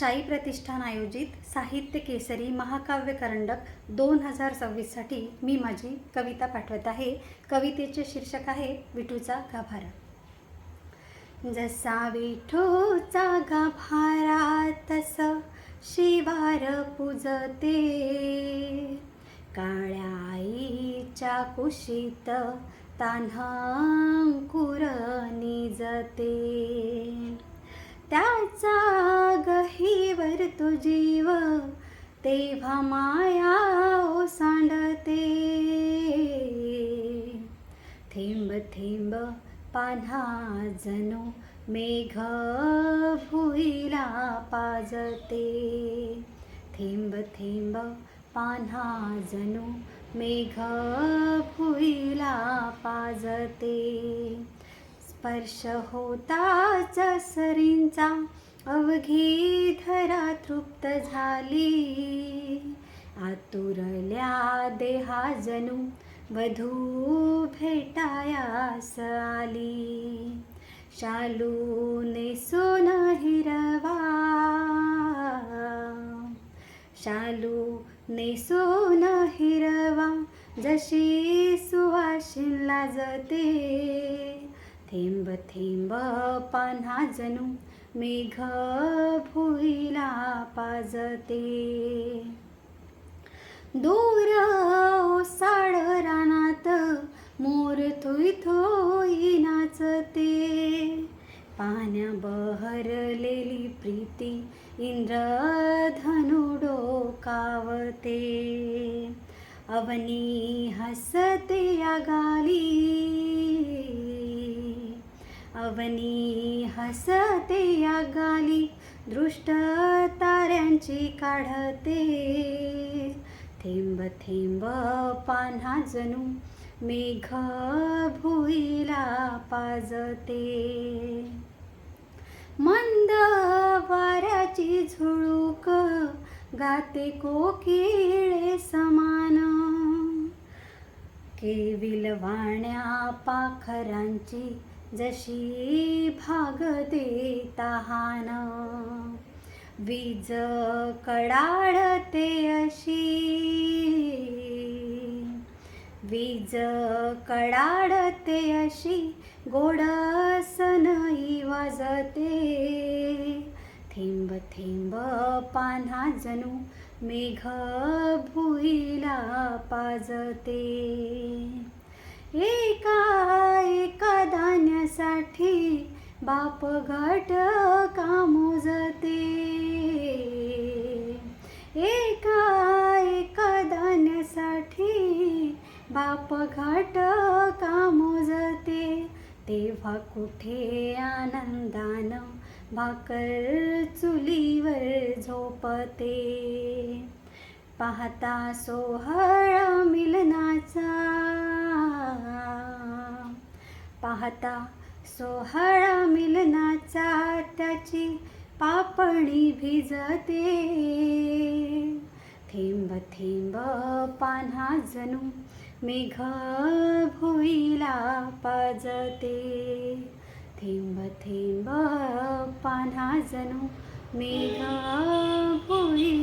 शाई प्रतिष्ठान आयोजित साहित्य केसरी महाकाव्य करंडक 2026साठी मी माझी कविता पाठवत आहे. कवितेचे शीर्षक आहे विठूचा गाभारा. जसा विठूचा गाभारा तस शिवार पूजते, काळ्या आईच्या कुशीत तान्हांकुर निजते. त्याचा गहीवर तो जीव तेव्हा माया ओसांडते. थेंब थेंब पान्हा जणू मेघ भुईला पाजते. थेंब थेंब पान्हा जणू मेघ भुईला पाजते. स्पर्श होताच सरींचा अवघी धरा तृप्त झाली. आतुरल्या देहा जणू वधू भेटायास आली. शालू नेसून हिरवा, शालू नेसून हिरवा जशी सुवासिन लाजते. थेंब थेंब पान्हा जणू मेघ भुईला पाजते. दूर ओसाड रानात मोर थोई थोई नाचते. पाण्या बहरलेली प्रीती इंद्रधनु डोकावते. अवनी हसते या गाली, अवनी हसते या गाली दृष्ट ताऱ्यांची काढते. थेंब थेंब पान्हा जणू मेघ भुईला पाजते. मंद वाऱ्याची झुळूक गाते कोकिळे समान. केविलवाण्या पाखरांची जशी भागते तहान. वीज कडाडते अशी, वीज कडाडते अशी गोड सनई वाजते. थेंब थेंब पान्हा जणू मेघ भुईला पाजते. एका एका धान्यासाठी बाप घट मोजते. एका एका धान्यासाठी बाप घट मोजते. तेव्हा कुठे आनंदान भाकर चुलीवर झोपते. पाहता सोहळा मिलनाचा, पाहता सोहळा मिलनाचा त्याची पापणी भिजते. थेंब थेंब पान्हा जणू मेघ भुईला पाजते. थेंब थेंब पान्हा जणू मेघ भुई